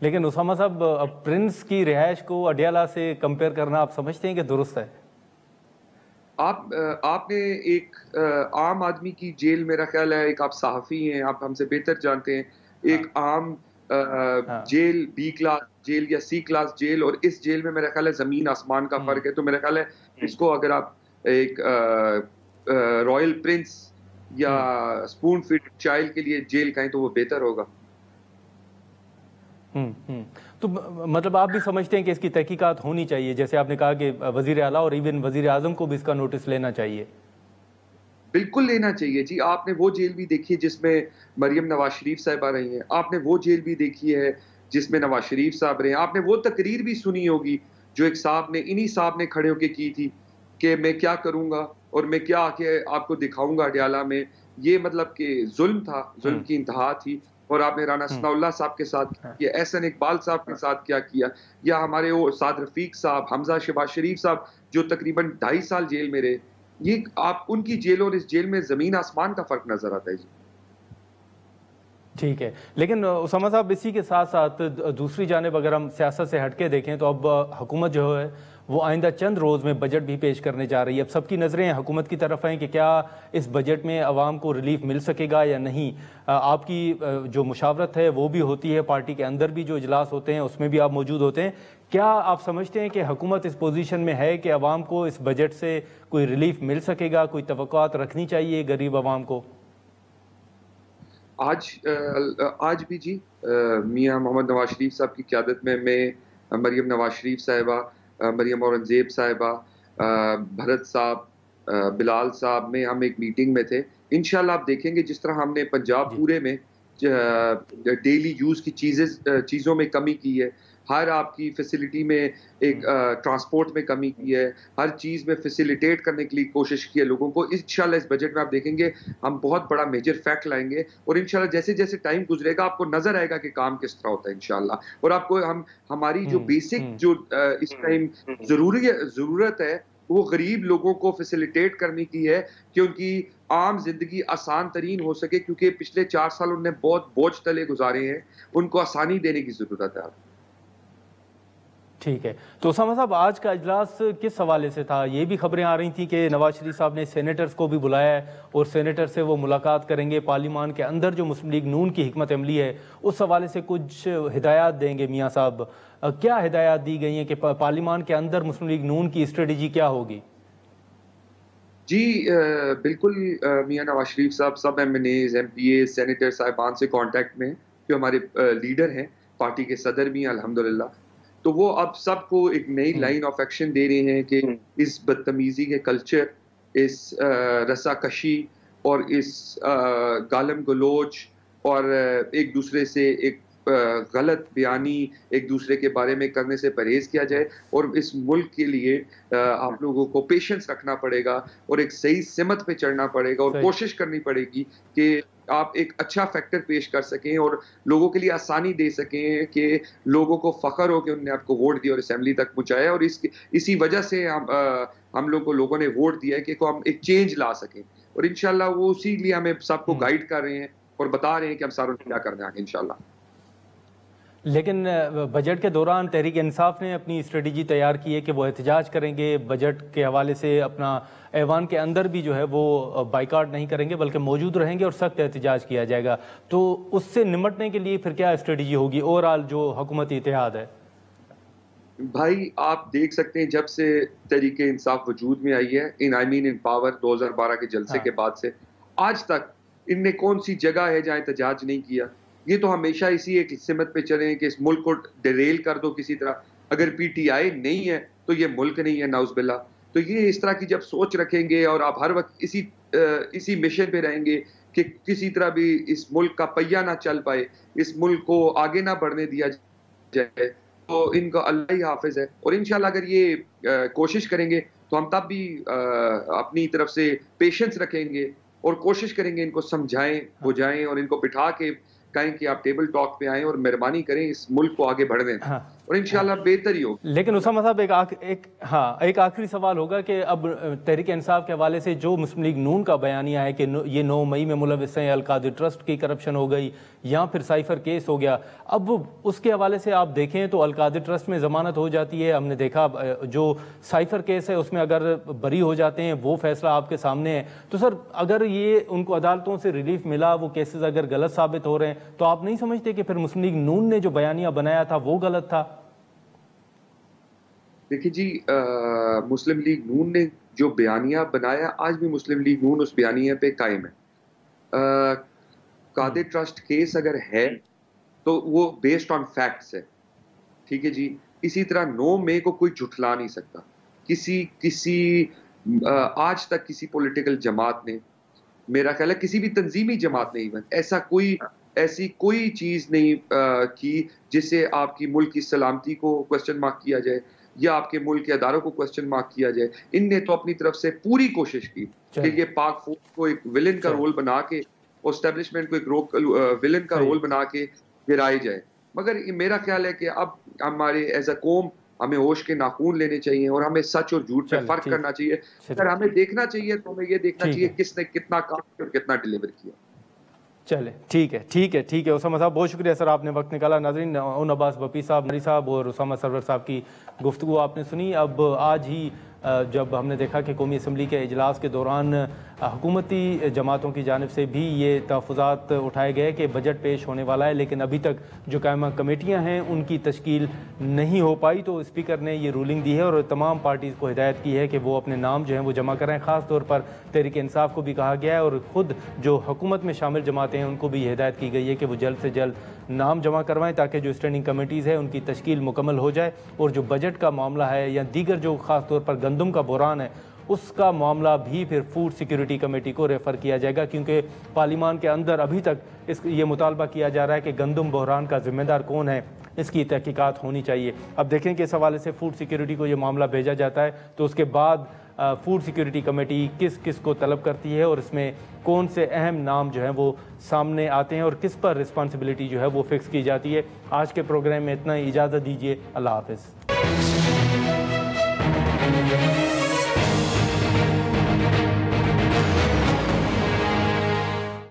लेकिन उसामा साहब, प्रिंस की रिहाइश को अडियाला से कंपेयर करना आप समझते हैं कि दुरुस्त है? आपने एक आम आदमी की जेल, मेरा ख्याल है, एक आप सहाफ़ी हैं, आप हमसे बेहतर जानते हैं, एक आम जेल B क्लास जेल या C क्लास जेल और इस जेल में मेरा ख्याल है ज़मीन आसमान का फ़र्क है। तो मेरा ख्याल है इसको अगर आप एक रॉयल प्रिंस या स्पून फीड चाइल्ड के लिए जेल कहें तो वो बेहतर होगा। तो मतलब आप भी समझते हैं कि इसकी तहकीकात होनी चाहिए, जैसे आपने कहा कि वज़ीर आला और इवन वज़ीर आज़म को भी इसका नोटिस लेना चाहिए? बिल्कुल लेना चाहिए जी। आपने वो जेल भी देखी है जिसमें मरियम नवाज शरीफ साहिबा रही हैं, आपने वो जेल भी देखी है जिसमें नवाज शरीफ साहब रहे हैं, आपने वो तकरीर भी सुनी होगी जो एक साहब ने, इन्हीं साहब ने खड़े होकर की थी कि मैं क्या करूंगा और मैं क्या आके आपको दिखाऊंगा अडियाला में। ये मतलब कि जुल्म था, जुल्म की इंतहा थी। और आपने राना सनाउल्लाह साहब के साथ किया, एहसन इकबाल साहब के साथ क्या किया, या हमारे वो साद रफीक साहब, हमजा शहबाज शरीफ साहब जो तकरीबन 2.5 साल जेल में रहे। ये आप उनकी जेल और इस जेल में जमीन आसमान का फर्क नजर आता है जी। ठीक है, लेकिन उसामा साहब, इसी के साथ साथ दूसरी जानिब अगर हम सियासत से हटके देखें तो अब हुकूमत जो है वो आइंदा चंद रोज़ में बजट भी पेश करने जा रही है। अब सबकी नज़रें हुकूमत की तरफ हैं कि क्या इस बजट में आवाम को रिलीफ मिल सकेगा या नहीं। आपकी जो मुशावरत है वो भी होती है, पार्टी के अंदर भी जो इजलास होते हैं उसमें भी आप मौजूद होते हैं। क्या आप समझते हैं कि हुकूमत इस पोजीशन में है कि आवाम को इस बजट से कोई रिलीफ मिल सकेगा, कोई तवक्कुआत रखनी चाहिए गरीब आवाम को? आज भी जी मियां मोहम्मद नवाज शरीफ साहब की क़यादत में मैं, मरियम नवाज शरीफ साहिबा, मरियम औरंगज़ेब साहिबा, भरत साहब, बिलाल साहब में हम एक मीटिंग में थे। इंशाल्लाह आप देखेंगे जिस तरह हमने पंजाब जी। पूरे में डेली यूज़ की चीज़ों में कमी की है, हर आपकी फैसिलिटी में एक ट्रांसपोर्ट में कमी की है, हर चीज़ में फैसिलिटेट करने के लिए कोशिश की है लोगों को। इंशाल्लाह इस बजट में आप देखेंगे हम बहुत बड़ा मेजर फैक्ट लाएँगे और इंशाल्लाह जैसे-जैसे टाइम गुज़रेगा आपको नज़र आएगा कि काम किस तरह होता है इंशाल्लाह। और आपको हमारी जो बेसिक जो इस टाइम ज़रूरत है वो गरीब लोगों को फैसिलिटेट करने की है कि उनकी आम ज़िंदगी आसान तरीन हो सके, क्योंकि पिछले 4 साल उन्होंने बहुत बोझ तले गुज़ारे हैं, उनको आसानी देने की ज़रूरत है। ठीक है, तो उसामा साहब आज का इजलास किस हवाले से था? ये भी खबरें आ रही थी कि नवाज शरीफ साहब ने सेनेटर्स को भी बुलाया है और सेनेटर से वो मुलाकात करेंगे, पार्लियामान के अंदर जो मुस्लिम लीग नून की हिकमत अमली है उस हवाले से कुछ हिदायत देंगे मियाँ साहब। क्या हिदायत दी गई हैं कि पार्लियामान के अंदर मुस्लिम लीग नून की स्ट्रेटजी क्या होगी? जी बिल्कुल मियाँ नवाज शरीफ साहब सब MNAs, MPAs, सेनेटर साहिबान से कांटेक्ट में हैं, जो हमारे लीडर हैं, पार्टी के सदर भी हैं अल्हम्दुलिल्लाह। तो वो अब सबको एक नई लाइन ऑफ एक्शन दे रहे हैं कि इस बदतमीजी के कल्चर, इस रस्साकशी और इस गालम गलोच और एक दूसरे से एक गलत बयानी एक दूसरे के बारे में करने से परहेज किया जाए और इस मुल्क के लिए आप लोगों को पेशेंस रखना पड़ेगा और एक सही सिमत पे चढ़ना पड़ेगा और कोशिश करनी पड़ेगी कि आप एक अच्छा फैक्टर पेश कर सकें और लोगों के लिए आसानी दे सकें कि लोगों को फ़ख्र हो कि उन्होंने आपको वोट दिया और असेंबली तक पहुंचाया। और इसी वजह से हम लोगों ने वोट दिया है कि हम एक चेंज ला सकें और इंशाल्लाह वो उसी लिए हमें सबको गाइड कर रहे हैं और बता रहे हैं कि हम सारों ने क्या करना है इंशाल्लाह। लेकिन बजट के दौरान तहरीक इंसाफ ने अपनी स्ट्रेटजी तैयार की है कि वो एहतजाज करेंगे, बजट के हवाले से अपना ऐवान के अंदर भी जो है वो बाइकाट नहीं करेंगे बल्कि मौजूद रहेंगे और सख्त एहतजाज किया जाएगा। तो उससे निमटने के लिए फिर क्या स्ट्रेटजी होगी ओवरऑल जो हुकूमती इत्तेहाद है? भाई आप देख सकते हैं जब से तहरीक इंसाफ वजूद में आई है इन पावर 2012 के जलसे के बाद से आज तक इनने कौन सी जगह है जहाँ एहतजाज नहीं किया। ये तो हमेशा इसी एक सिमत पे चले कि इस मुल्क को डिरेल कर दो किसी तरह। अगर PTI नहीं है तो ये मुल्क नहीं है नाउज़ुबिल्लाह। तो ये इस तरह की जब सोच रखेंगे और आप हर वक्त इसी मिशन पे रहेंगे कि किसी तरह भी इस मुल्क का पहिया ना चल पाए, इस मुल्क को आगे ना बढ़ने दिया जाए, तो इनका अल्लाह ही हाफिज है। और इंशाल्लाह अगर ये कोशिश करेंगे तो हम तब भी अपनी तरफ से पेशेंस रखेंगे और कोशिश करेंगे इनको समझाएं, बुझाएं और इनको बिठा के कहें कि आप टेबल टॉक पे आएं और मेहरबानी करें इस मुल्क को आगे बढ़ने दें। और इंशाल्लाह बेहतर ही होगा। लेकिन उसामा साहब एक आखिरी सवाल होगा कि अब तहरीक इंसाफ के हवाले से जो मुस्लिम लीग नून का बयानिया है कि ये 9 मई में मुलविस हैं, अल-कादिर ट्रस्ट की करप्शन हो गई या फिर साइफर केस हो गया, अब उसके हवाले से आप देखें तो अल-कादिर ट्रस्ट में ज़मानत हो जाती है। हमने देखा जो साइफर केस है उसमें अगर बरी हो जाते हैं वो फैसला आपके सामने है। तो सर अगर ये उनको अदालतों से रिलीफ मिला, वो केसेस अगर गलत साबित हो रहे हैं, तो आप नहीं समझते कि फिर मुस्लिम लीग नून ने जो बयानिया बनाया था वो गलत था? देखिए जी मुस्लिम लीग नून ने जो बयानिया बनाया आज भी मुस्लिम लीग नून उस बयानिया पे कायम है। कादिर ट्रस्ट केस अगर है तो वो बेस्ड ऑन फैक्ट्स है, ठीक है जी। इसी तरह 9 मई को कोई झुठला नहीं सकता। आज तक किसी पॉलिटिकल जमात ने, मेरा ख्याल है किसी भी तंजीमी जमात ने इवन ऐसी कोई चीज नहीं की जिससे आपकी मुल्क की सलामती को क्वेश्चन मार्क किया जाए या आपके मुल्क के अदारों को क्वेश्चन मार्क किया जाए। इनने तो अपनी तरफ से पूरी कोशिश की कि ये पाक फौज को एक विलन का रोल बना के, एस्टेब्लिशमेंट को एक विलन का रोल बना के गिराई जाए। मगर मेरा ख्याल है कि अब हमारे एज अ कौम हमें होश के नाखून लेने चाहिए और हमें सच और झूठ में फर्क करना चाहिए। अगर हमें देखना चाहिए तो हमें ये देखना चाहिए किसने कितना काम किया और कितना डिलीवर किया। चले ठीक है उसामा साहब, बहुत शुक्रिया सर, आपने वक्त निकाला। नाज़रीन, उन अब्बास बपी साहब, नरी साहब और उसामा सरवर साहब की गुफ्तगू आपने सुनी। अब आज ही जब हमने देखा कि कौमी असम्बली के इजलास के दौरान हुकूमती जमातों की जानिब से भी ये तहफ़्फ़ुज़ात उठाए गए कि बजट पेश होने वाला है, लेकिन अभी तक जो कायमा कमेटियाँ हैं उनकी तश्कील नहीं हो पाई। तो स्पीकर ने ये रूलिंग दी है और तमाम पार्टीज़ को हिदायत की है कि वो अपने नाम जो हैं वो जमा करें। ख़ास तौर पर तहरीक इंसाफ को भी कहा गया है और ख़ुद जो हुकूमत में शामिल जमातें हैं उनको भी हिदायत की गई है कि वो जल्द से जल्द नाम जमा करवाएँ ताकि जो स्टैंडिंग कमेटीज़ है उनकी तश्कील मुकम्मल हो जाए और जो बजट का मामला है या दीगर जो ख़ास तौर पर गंदम का बुरान है उसका मामला भी फिर फूड सिक्योरिटी कमेटी को रेफ़र किया जाएगा, क्योंकि पार्लियामान के अंदर अभी तक ये मुतालबा किया जा रहा है कि गंदम बहरान का जिम्मेदार कौन है, इसकी तहकीकात होनी चाहिए। अब देखें कि इस हवाले से फूड सिक्योरिटी को ये मामला भेजा जाता है तो उसके बाद फूड सिक्योरिटी कमेटी किस किस को तलब करती है और इसमें कौन से अहम नाम जो हैं वो सामने आते हैं और किस पर रिस्पॉन्सिबिलिटी जो है वो फिक्स की जाती है। आज के प्रोग्राम में इतना ही, इजाज़त दीजिए, अल्लाह हाफ़िज़।